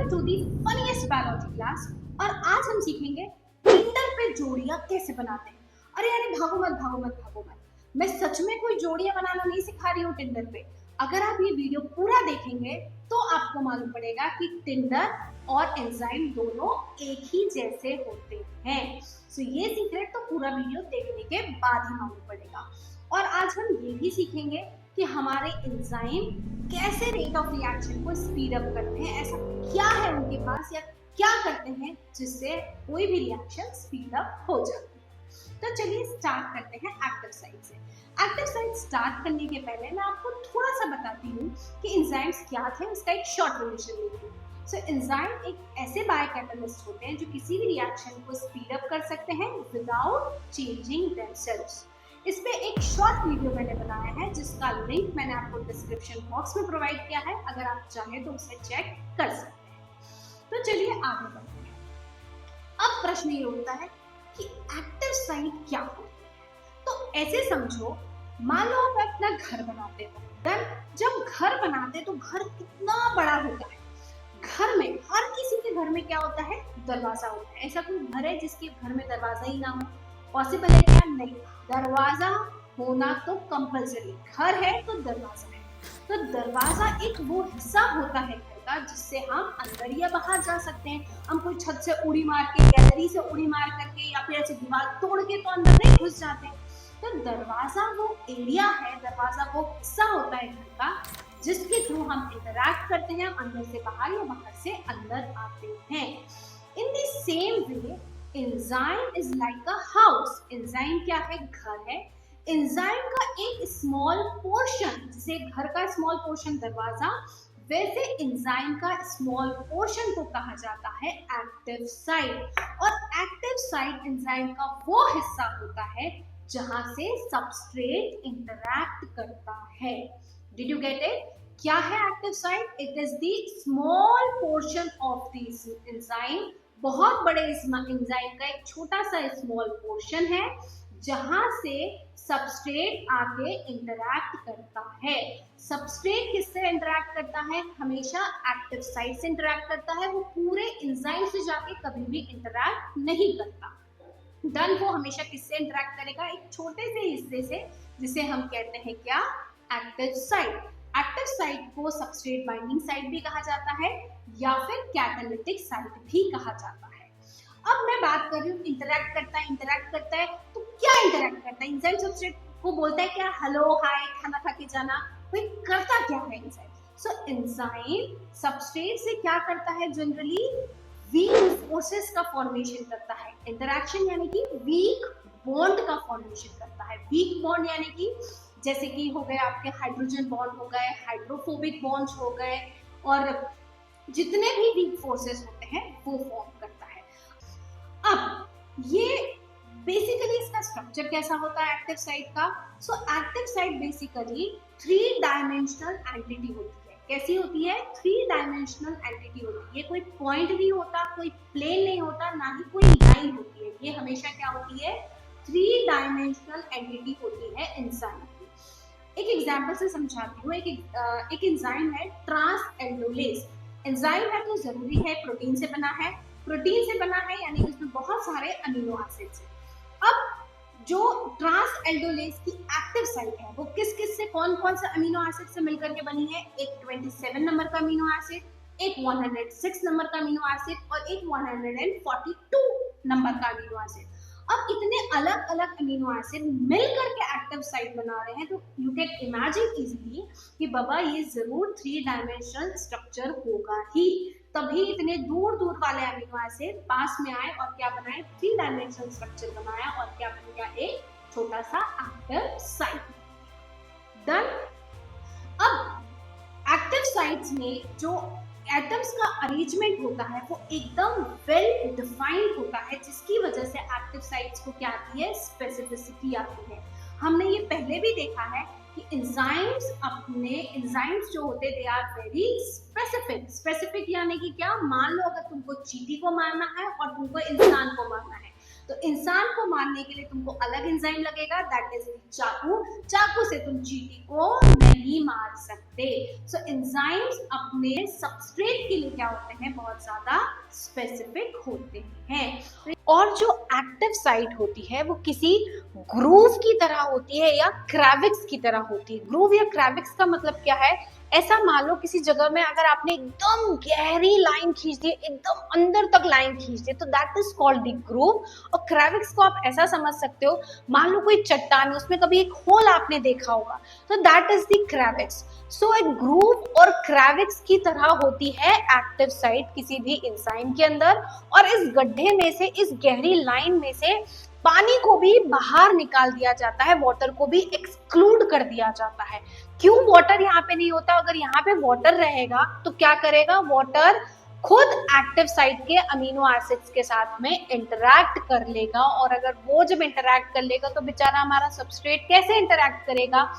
Welcome to the funniest biology class. और आज हम सीखेंगे टिंडर पे जोड़ियां कैसे बनाते हैं। अरे अरे भागो मत भागो मत भागो मत, मैं सच में कोई जोड़ियां बनाना नहीं सिखा रही हूँ टिंडर पे। अगर आप ये वीडियो पूरा देखेंगे तो आपको मालूम पड़ेगा कि टिंडर और एंजाइम दोनों एक ही जैसे होते हैं। सो ये सीक्रेट तो पूरा वीडियो देखने के बाद ही मालूम पड़ेगा। और आज हम ये भी सीखेंगे कि हमारे एंजाइम कैसे रेट ऑफ रिएक्शन को स्पीड अप करते हैं, ऐसा क्या है उनके पास या क्या करते हैं जिससे कोई भी रिएक्शन स्पीड अप हो जाती है। तो चलिए स्टार्ट करते हैं एक्टिव साइट से। एक्टिव साइट स्टार्ट करने के पहले मैं आपको थोड़ा सा बताती हूँ कि एंजाइम्स क्या थे, उसका एक शॉर्ट रिलेशन लेती हूँ। सो एंजाइम एक ऐसे बायोकैटालिस्ट होते हैं जो किसी भी रिएक्शन को स्पीड अप कर सकते हैं विदाउट चेंजिंग देमसेल्व्स। इस पे एक शॉर्ट वीडियो मैंने बनाया है जिसका लिंक मैंने आपको डिस्क्रिप्शन बॉक्स में प्रोवाइड किया है, अगर आप चाहें तो उसे चेक कर सकते हैं। तो चलिए आगे बढ़ते हैं। अब प्रश्न ये उठता है कि एक्टिव साइट क्या होती है। तो ऐसे समझो, मान लो आप अपना घर बनाते हो, देन जब घर बनाते तो घर कितना बड़ा होता है। घर में हर किसी के घर में क्या होता है, दरवाजा होता है। ऐसा कोई घर है जिसके घर में दरवाजा ही ना हो? पॉसिबल है क्या? नहीं, दरवाजा होना तो कंपलसरी। घर है तो दरवाजा है। तो दरवाजा एक वो हिस्सा होता है घर का जिससे हम अंदर या बाहर जा सकते हैं। हम कोई छत से उड़ी मार के, गैलरी से उड़ी मार करके या फिर ऐसे दीवार तोड़ के तो अंदर नहीं घुस जाते। तो दरवाजा वो एरिया है, दरवाजा वो हिस्सा होता है घर का जिसके थ्रू हम इंटरैक्ट करते हैं, अंदर से बाहर या बाहर से अंदर आते हैं। In the same way enzyme is like a house. Enzyme क्या है? घर है। एंजाइम का एक स्मॉल पोर्शन, जैसे घर का स्मॉल पोर्शन दरवाजा, वैसे एंजाइम का स्मॉल पोर्शन को कहा जाता है एक्टिव साइट। और एक्टिव साइट एंजाइम का वो हिस्सा होता है जहां से सबस्ट्रेट इंटरैक्ट करता है। Did you get it? क्या है active site? It is the small portion of this enzyme. बहुत बड़े एंजाइम का एक छोटा सा स्मॉल पोर्शन है जहां से सबस्ट्रेट आके इंटरैक्ट करता है। सबस्ट्रेट किससे इंटरैक्ट करता है? हमेशा एक्टिव साइट से इंटरैक्ट करता है। वो पूरे एंजाइम से जाके कभी भी इंटरैक्ट नहीं करता। डन वो हमेशा किससे इंटरैक्ट करेगा? एक छोटे से हिस्से से, जिसे हम कहते हैं क्या? Active site. एक्टिव साइट को सबस्ट्रेट बाइंडिंग साइट भी कहा जाता है या फिर कैटालिटिक साइट भी कहा जाता है। अब मैं बात कर रही हूँ इंटरैक्ट करता है तो क्या इंटरैक्ट करता है? एंजाइम सबस्ट्रेट को बोलता है क्या? हेलो हाय, खाना खा के जाना। भाई करता क्या है एंजाइम? सो एंजाइम सबस्ट्रेट से क्या करता है? जनरली वीक फोर्सेस का फॉर्मेशन करता है। इंटरैक्शन यानी कि वीक बॉन्ड का फॉर्मेशन करता है। वीक बॉन्ड यानी कि जैसे कि हो गए आपके हाइड्रोजन बॉन्ड हो गए, हाइड्रोफोबिक बॉन्ड्स हो गए, और जितने भी वीक फोर्सेस होते हैं वो फॉर्म करता है। अब ये बेसिकली इसका स्ट्रक्चर कैसा होता है एक्टिव साइट का? So active site basically 3 dimensional entity होती है। कैसी होती है? 3 डायमेंशनल एंटिटी होती है। ये कोई पॉइंट नहीं होता, कोई प्लेन नहीं होता, ना ही कोई लाइन होती है। ये हमेशा क्या होती है? 3 डायमेंशनल एंटिटी होती है एंजाइम की। एक एग्जांपल से समझाती हूँ। एक एंजाइम है ट्रांस एल्डोलेज। एंजाइम है तो जरूरी है प्रोटीन से बना है। प्रोटीन से बना है यानी कि उसमें बहुत सारे अमीनो एसिड्स हैं। अब जो ट्रांस एल्डोलेज की एक्टिव साइट है वो किस किस से, कौन कौन से अमीनो एसिड से मिलकर के बनी है? एक 27 नंबर का अमीनो एसिड, एक 106 नंबर का अमीनो एसिड और एक 142 नंबर का अमीनो एसिड। अब इतने अलग अलग अमीनो एसिड मिलकर के एक्टिव साइट बना रहे हैं तो यू कैन इमेजिन इजीली कि बाबा ये जरूर 3 डायमेंशनल स्ट्रक्चर होगा ही, तभी इतने दूर दूर वाले अमीनो एसिड पास में आए और क्या बनाए? 3 डायमेंशनल स्ट्रक्चर बनाया और क्या बन गया? एक छोटा सा एक्टिव साइट। डन। अब एक्टिव साइट्स में जो एटम्स का अरेंजमेंट होता है वो एकदम वेल डिफाइंड होता है, जिसकी वजह से एक्टिव साइट्स को क्या आती है? स्पेसिफिसिटी आती है। हमने ये पहले भी देखा है कि एंजाइम्स जो होते they are very specific. Specific यानी कि क्या? मान लो अगर तुमको चींटी को मारना है और तुमको इंसान को मारना है, तो इंसान को मारने के लिए तुमको अलग एंजाइम लगेगा, दैट इज चाकू। चाकू से तुम चींटी को नहीं मार सकते। सो एंजाइम्स अपने सबस्ट्रेट के लिए क्या होते हैं, बहुत ज्यादा स्पेसिफिक होते हैं। और जो एक्टिव साइट होती है वो किसी ग्रूव की तरह होती है या क्रेविक्स की तरह होती है। ग्रूव या क्रेविक्स का मतलब क्या है, ऐसा मान लो किसी जगह में अगर आपने एकदम गहरी लाइन खींच दी, एकदम अंदर तक लाइन खींच दी, तो that is called the groove. और क्रेविक्स को आप ऐसा समझ सकते हो, मान लो कोई चट्टान, उसमें कभी एक होल आपने देखा होगा, तो दैट इज द क्रेविक्स। सो एक ग्रूव और क्रेविक्स की तरह होती है एक्टिव साइट किसी भी एंजाइम के अंदर। और इस गड्ढे में से, इस गहरी लाइन में से पानी को भी बाहर निकाल दिया जाता है, वाटर को भी एक्सक्लूड कर दिया जाता है। क्यों वाटर यहाँ पे नहीं होता? अगर यहाँ पे वाटर रहेगा तो क्या करेगा, वाटर खुद एक्टिव साइट के अमीनो एसिड्स के साथ में इंटरैक्ट कर लेगा। और अगर वो जब इंटरैक्ट कर लेगा तो बेचारा हमारा सबस्ट्रेट कैसे इंटरैक्ट करेगा,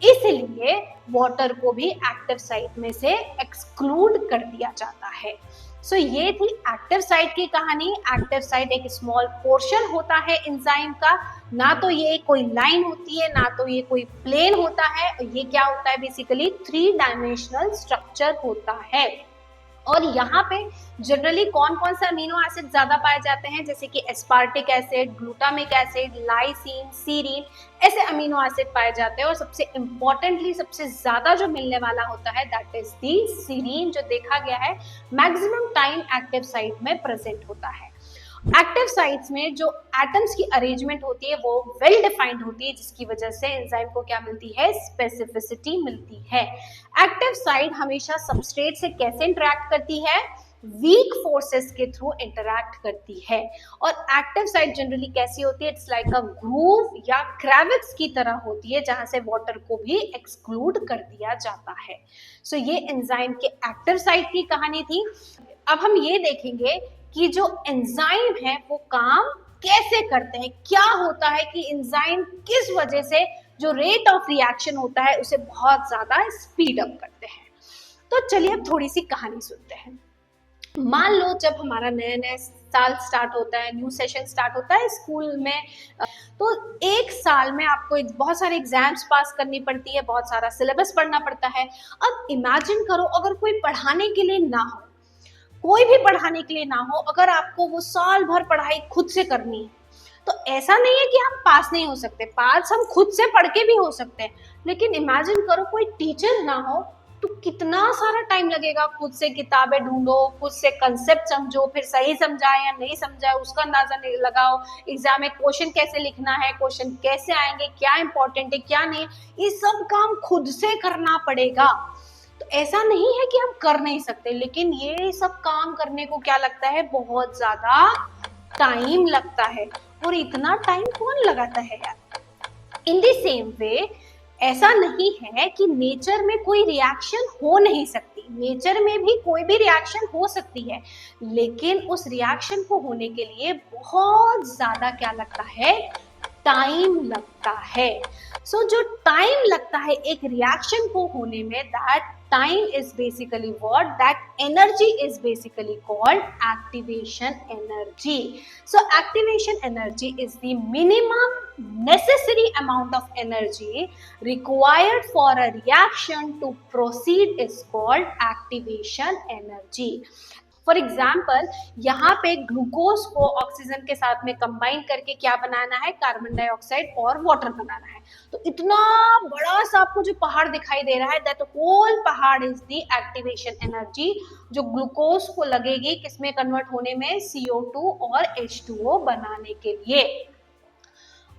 इसलिए वाटर को भी एक्टिव साइट में से एक्सक्लूड कर दिया जाता है। सो ये थी एक्टिव साइट की कहानी। एक्टिव साइट एक स्मॉल पोर्शन होता है एंजाइम का, ना तो ये कोई लाइन होती है, ना तो ये कोई प्लेन होता है। ये क्या होता है, बेसिकली 3 डायमेंशनल स्ट्रक्चर होता है। और यहाँ पे जनरली कौन कौन से अमीनो एसिड ज्यादा पाए जाते हैं, जैसे कि aspartic acid, glutamic acid, lysine, serine, ऐसे अमीनो एसिड पाए जाते हैं। और सबसे इंपॉर्टेंटली सबसे ज्यादा जो मिलने वाला होता है दैट इज दी सीरीन, जो देखा गया है मैक्सिमम टाइम एक्टिव साइट में प्रेजेंट होता है। एक्टिव साइट्स में जो एटम्स की अरेंजमेंट होती है वो वेल डिफाइंड होती है, जिसकी वजह से एंजाइम को क्या मिलती है, स्पेसिफिसिटी मिलती है। एक्टिव साइट हमेशा सबस्ट्रेट से कैसे इंटरैक्ट करती है, वीक फोर्सेस के थ्रू इंटरैक्ट करती है। और एक्टिव साइट जनरली कैसी होती है, इट्स लाइक अ ग्रूव या क्रेविक्स की तरह होती है, जहां से वाटर को भी एक्सक्लूड कर दिया जाता है। सो ये एंजाइम के एक्टिव साइट की कहानी थी। अब हम ये देखेंगे कि जो एंजाइम है वो काम कैसे करते हैं, क्या होता है कि एंजाइम किस वजह से जो रेट ऑफ रिएक्शन होता है उसे बहुत ज्यादा स्पीड अप करते हैं। तो चलिए अब थोड़ी सी कहानी सुनते हैं। मान लो जब हमारा नया नया साल स्टार्ट होता है, न्यू सेशन स्टार्ट होता है स्कूल में, तो एक साल में आपको बहुत सारे एग्जाम्स पास करनी पड़ती है, बहुत सारा सिलेबस पढ़ना पड़ता है। अब इमेजिन करो अगर कोई पढ़ाने के लिए ना हो, कोई भी पढ़ाने के लिए ना हो, अगर आपको वो साल भर पढ़ाई खुद से करनी है, तो ऐसा नहीं है कि हम पास नहीं हो सकते, पास हम खुद से पढ़ के भी हो सकते हैं। लेकिन इमेजिन करो कोई टीचर ना हो, तो कितना सारा टाइम लगेगा, खुद से किताबें ढूंढो, खुद से कंसेप्ट समझो, फिर सही समझाए या नहीं समझाए उसका अंदाजा लगाओ, एग्जाम में क्वेश्चन कैसे लिखना है, क्वेश्चन कैसे आएंगे, क्या इंपॉर्टेंट है क्या नहीं, ये सब काम खुद से करना पड़ेगा। तो ऐसा नहीं है कि हम कर नहीं सकते, लेकिन ये सब काम करने को क्या लगता है, बहुत ज्यादा टाइम लगता है। और इतना टाइम कौन लगाता है यार। इन द सेम वे ऐसा नहीं है कि नेचर में कोई रिएक्शन हो नहीं सकती, नेचर में भी कोई भी रिएक्शन हो सकती है, लेकिन उस रिएक्शन को होने के लिए बहुत ज्यादा क्या लगता है, टाइम लगता है। सो जो टाइम लगता है एक रिएक्शन को होने में, that time is basically what, that energy is basically called activation energy. So activation energy is the minimum necessary amount of energy required for a reaction to proceed is called activation energy. For example यहाँ पे glucose को oxygen के साथ में combine करके क्या बनाना है, carbon dioxide और वाटर बनाना है। तो इतना बड़ा सा आपको जो पहाड़ दिखाई दे रहा है, दैट होल पहाड़ इज द एक्टिवेशन एनर्जी, जो ग्लूकोज को लगेगी किसमें कन्वर्ट होने में, CO2 और H2O बनाने के लिए।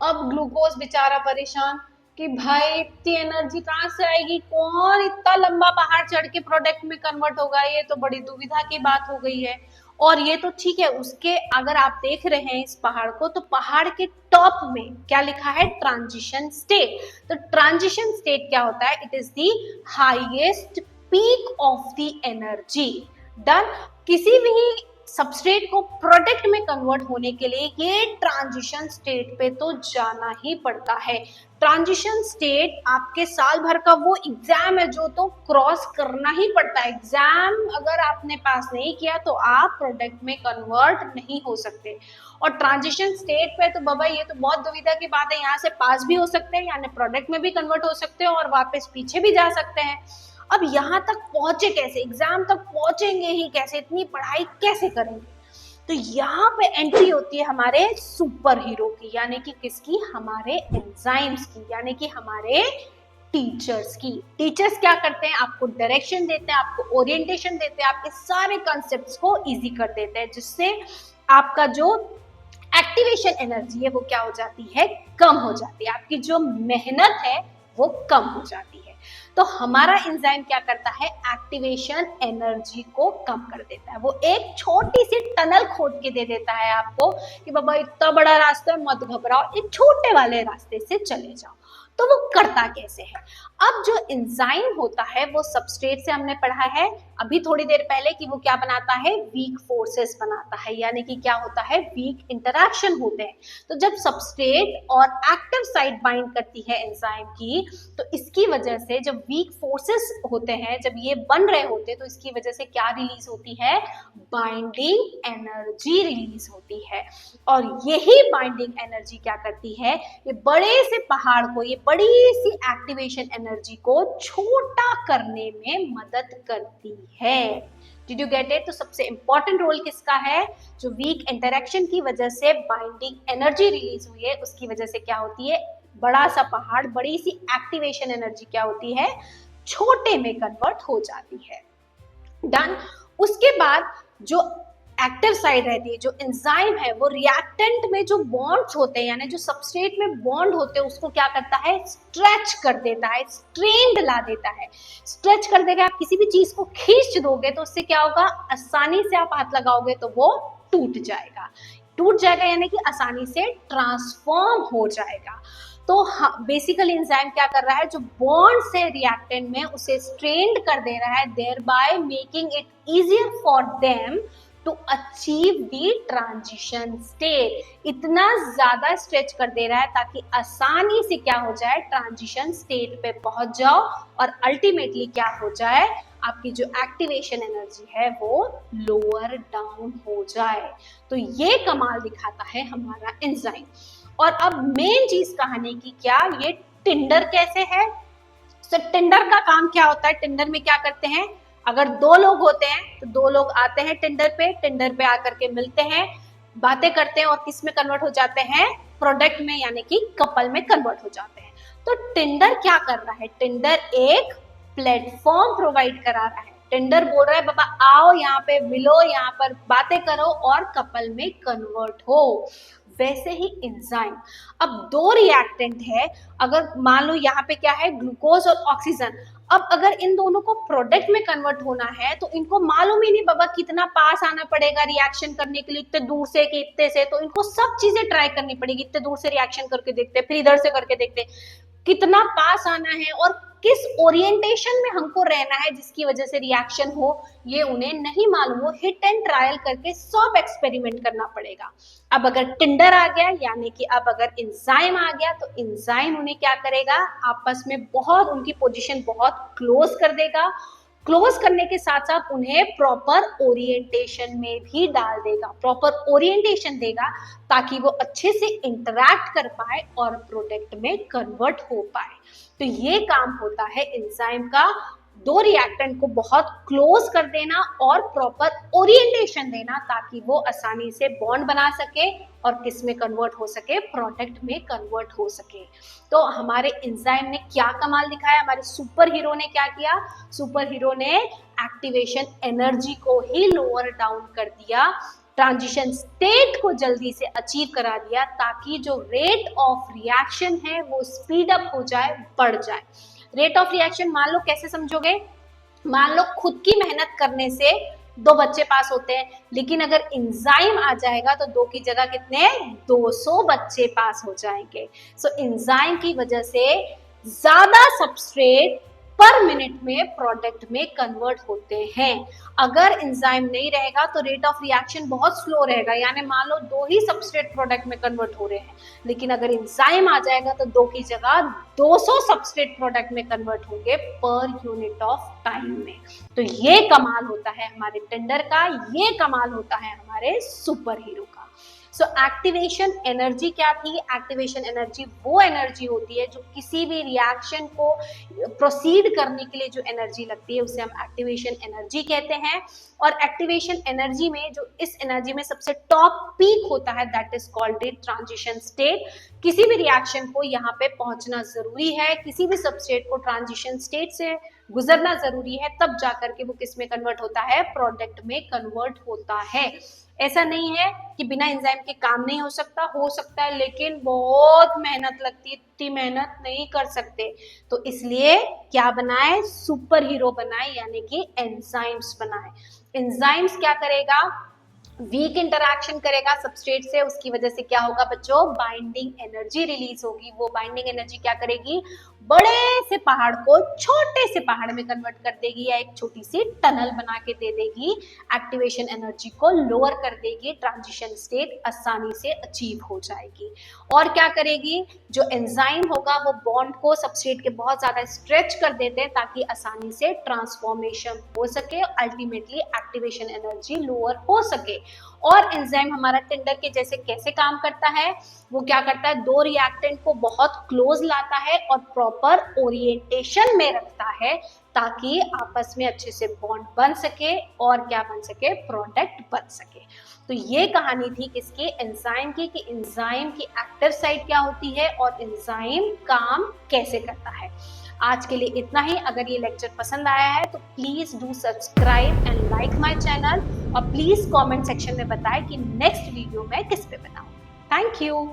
अब ग्लूकोज बेचारा परेशान कि भाई इतनी एनर्जी कहाँ से आएगी, कौन इतना लंबा पहाड़ चढ़ के प्रोडक्ट में कन्वर्ट होगा, ये तो बड़ी दुविधा की बात हो गई है। और ये तो ठीक है, उसके अगर आप देख रहे हैं इस पहाड़ को, तो पहाड़ के टॉप में क्या लिखा है, ट्रांजिशन स्टेट। तो ट्रांजिशन स्टेट क्या होता है, it is the highest peak of the energy. Done. किसी भी सबस्ट्रेट को प्रोडक्ट में कन्वर्ट होने के लिए ये ट्रांजिशन स्टेट पे तो जाना ही पड़ता है। ट्रांजिशन स्टेट आपके साल भर का वो एग्जाम है जो तो क्रॉस करना ही पड़ता है। एग्जाम अगर आपने पास नहीं किया तो आप प्रोडक्ट में कन्वर्ट नहीं हो सकते। और ट्रांजिशन स्टेट पे तो बाबा ये तो बहुत दुविधा की बात है, यहाँ से पास भी हो सकते हैं यानी प्रोडक्ट में भी कन्वर्ट हो सकते हैं और वापस पीछे भी जा सकते हैं। अब यहाँ तक पहुंचे कैसे, एग्जाम तक पहुंचेंगे ही कैसे, इतनी पढ़ाई कैसे करेंगे? तो यहाँ पे एंट्री होती है हमारे सुपर हीरो की, यानी कि किसकी, हमारे एंजाइम्स की, यानी कि हमारे टीचर्स की। टीचर्स क्या करते हैं, आपको डायरेक्शन देते हैं, आपको ओरिएंटेशन देते हैं, आपके सारे कॉन्सेप्ट्स को इजी कर देते हैं, जिससे आपका जो एक्टिवेशन एनर्जी है वो क्या हो जाती है, कम हो जाती है, आपकी जो मेहनत है वो कम हो जाती है। तो हमारा एंजाइम क्या करता है, एक्टिवेशन एनर्जी को कम कर देता है। वो एक छोटी सी टनल खोद के दे देता है आपको कि बाबा इतना बड़ा रास्ता है, मत घबराओ, एक छोटे वाले रास्ते से चले जाओ। तो वो करता कैसे है? अब जो एंजाइम होता है वो सबस्ट्रेट से हमने पढ़ा है अभी थोड़ी देर पहले कि वो क्या बनाता है, वीक फोर्सेस बनाता है, यानी कि क्या होता है, वीक इंटरैक्शन होते हैं। तो जब सबस्ट्रेट और एक्टिव साइट बाइंड करती है एंजाइम की, तो इसकी वजह से जब वीक फोर्सेस होते हैं, जब ये बन रहे होते हैं, तो इसकी वजह से क्या रिलीज होती है, बाइंडिंग एनर्जी रिलीज होती है। और यही बाइंडिंग एनर्जी क्या करती है, ये बड़े से पहाड़ को, ये बड़ी सी एक्टिवेशन एनर्जी को छोटा करने में मदद करती है। Did you get it? तो सबसे इंपॉर्टेंट रोल किसका है, जो वीक इंटरेक्शन की वजह से बाइंडिंग एनर्जी रिलीज हुई है उसकी वजह से क्या होती है, बड़ा सा पहाड़, बड़ी सी एक्टिवेशन एनर्जी क्या होती है, छोटे में कन्वर्ट हो जाती है। डन। उसके बाद जो एक्टिव साइड रहती है, जो एंजाइम है, वो रिएक्टेंट में जो बॉन्ड्स होते हैं, यानी जो सबस्ट्रेट में बॉन्ड होते हैं, उसको क्या करता है, स्ट्रेच कर देता है, स्ट्रेन ला देता है। स्ट्रेच कर देगा, आप किसी भी चीज को खींच दोगे तो उससे क्या होगा, आसानी से आप हाथ लगाओगे तो वो टूट जाएगा। टूट जाएगा यानी कि आसानी से ट्रांसफॉर्म हो जाएगा। तो बेसिकली एंजाइम क्या कर रहा है, जो बॉन्ड से रिएक्टेंट में उसे स्ट्रेन्ड कर दे रहा है, thereby making it easier for them to achieve the transition state. इतना ज्यादा स्ट्रेच कर दे रहा है ताकि आसानी से क्या हो जाए, ट्रांजिशन स्टेट पे पहुंच जाओ और अल्टीमेटली क्या हो जाए, आपकी जो एक्टिवेशन एनर्जी है वो लोअर डाउन हो जाए। तो ये कमाल दिखाता है हमारा एंजाइम। और अब मेन चीज कहानी की क्या, ये टिंडर कैसे है। तो टिंडर का काम क्या होता है, टिंडर में क्या करते हैं, अगर दो लोग होते हैं तो दो लोग आते हैं टिंडर पे आकर के मिलते हैं, बातें करते हैं और किस में कन्वर्ट हो जाते हैं, प्रोडक्ट में, यानी कि कपल में कन्वर्ट हो जाते हैं। तो टिंडर क्या कर रहा है, टिंडर एक प्लेटफॉर्म प्रोवाइड करा रहा है। टिंडर बोल रहा है बाबा आओ यहाँ पे मिलो, यहाँ पर बातें करो और कपल में कन्वर्ट हो। वैसे ही एंजाइम, अब दो रिएक्टेंट है, अगर मान लो यहाँ पे क्या है, ग्लूकोज और ऑक्सीजन। अब अगर इन दोनों को प्रोडक्ट में कन्वर्ट होना है तो इनको मालूम ही नहीं बाबा कितना पास आना पड़ेगा रिएक्शन करने के लिए, इतने दूर से कि इतने से, तो इनको सब चीजें ट्राई करनी पड़ेगी। इतने दूर से रिएक्शन करके देखते, फिर इधर से करके देखते कितना पास आना है और किस ओरिएंटेशन में हमको रहना है जिसकी वजह से रिएक्शन हो, ये उन्हें नहीं मालूम। वो हिट एंड ट्रायल करके सब एक्सपेरिमेंट करना पड़ेगा। अब अगर टिंडर आ गया, यानी कि अब अगर एंजाइम आ गया, तो एंजाइम उन्हें क्या करेगा, आपस में बहुत, उनकी पोजीशन बहुत क्लोज कर देगा। क्लोज करने के साथ साथ उन्हें प्रॉपर ओरिएंटेशन में भी डाल देगा, प्रॉपर ओरिएंटेशन देगा ताकि वो अच्छे से इंटरैक्ट कर पाए और प्रोडक्ट में कन्वर्ट हो पाए। तो ये काम होता है एंजाइम का, दो रिएक्टेंट को बहुत क्लोज कर देना और प्रॉपर ओरिएंटेशन देना ताकि वो आसानी से बॉन्ड बना सके और किस में कन्वर्ट हो सके, प्रोडक्ट में कन्वर्ट हो सके। तो हमारे एंजाइम ने क्या कमाल दिखाया, हमारे सुपर हीरो ने क्या किया, सुपर हीरो ने एक्टिवेशन एनर्जी को ही लोअर डाउन कर दिया, ट्रांजिशन स्टेट को जल्दी से अचीव करा दिया ताकि जो रेट ऑफ रिएक्शन है वो स्पीड अप हो जाए, बढ़ जाए। रेट ऑफ रिएक्शन मान लो कैसे समझोगे, मान लो खुद की मेहनत करने से दो बच्चे पास होते हैं, लेकिन अगर एंजाइम आ जाएगा तो दो की जगह कितने, 200 बच्चे पास हो जाएंगे। सो एंजाइम की वजह से ज्यादा सबस्ट्रेट पर मिनट में प्रोडक्ट में कन्वर्ट होते हैं। अगर एंजाइम नहीं रहेगा तो रेट ऑफ रिएक्शन बहुत स्लो रहेगा, यानी मान लो 2 ही सबस्ट्रेट प्रोडक्ट में कन्वर्ट हो रहे हैं, लेकिन अगर एंजाइम आ जाएगा तो 2 की जगह 200 सबस्ट्रेट प्रोडक्ट में कन्वर्ट होंगे पर यूनिट ऑफ टाइम में। तो ये कमाल होता है हमारे टेंडर का, ये कमाल होता है हमारे सुपर हीरो का। सो एक्टिवेशन एनर्जी क्या थी? एक्टिवेशन एनर्जी वो एनर्जी होती है जो किसी भी रिएक्शन को प्रोसीड करने के लिए जो एनर्जी लगती है उसे हम एक्टिवेशन एनर्जी कहते हैं। और एक्टिवेशन एनर्जी में जो इस एनर्जी में सबसे टॉप पीक होता है that is called a transition state. किसी भी रिएक्शन को यहाँ पे पहुंचना जरूरी है, किसी भी सबस्टेट को ट्रांजिशन स्टेट से गुजरना जरूरी है, तब जाकर के वो किस में कन्वर्ट होता है? प्रोडक्ट में कन्वर्ट होता है। ऐसा नहीं है कि बिना एंजाइम के काम नहीं हो सकता है, लेकिन बहुत मेहनत लगती है, इतनी मेहनत नहीं कर सकते। तो इसलिए क्या बनाए? सुपर हीरो बनाए, यानी कि एंजाइम्स बनाए। एंजाइम्स क्या करेगा? वीक इंटरैक्शन करेगा सबस्ट्रेट से, उसकी वजह से क्या होगा बच्चों? बाइंडिंग एनर्जी रिलीज होगी। वो बाइंडिंग एनर्जी क्या करेगी? बड़े से पहाड़ को छोटे से पहाड़ में कन्वर्ट कर देगी, या एक छोटी सी टनल बना के दे देगी। एक्टिवेशन एनर्जी को लोअर कर देगी, ट्रांजिशन स्टेट आसानी से अचीव हो जाएगी। और क्या करेगी? जो एंजाइम होगा वो बॉन्ड को सबस्ट्रेट के बहुत ज्यादा स्ट्रेच कर देते हैं ताकि आसानी से ट्रांसफॉर्मेशन हो सके, अल्टीमेटली एक्टिवेशन एनर्जी लोअर हो सके। और एंजाइम हमारा टेंडर के जैसे कैसे काम करता है? वो क्या करता है? 2 रिएक्टेंट को बहुत क्लोज लाता है और प्रॉपर ओरिएंटेशन में रखता है ताकि आपस में अच्छे से बॉन्ड बन सके और क्या बन सके? प्रोडक्ट बन सके। तो ये कहानी थी किसकी? एंजाइम की, कि एंजाइम की एक्टिव साइट क्या होती है और एंजाइम काम कैसे करता है। आज के लिए इतना ही। अगर ये लेक्चर पसंद आया है तो please do subscribe and like my channel, और प्लीज कमेंट सेक्शन में बताएं कि नेक्स्ट वीडियो मैं किस पे बनाऊं। Thank you.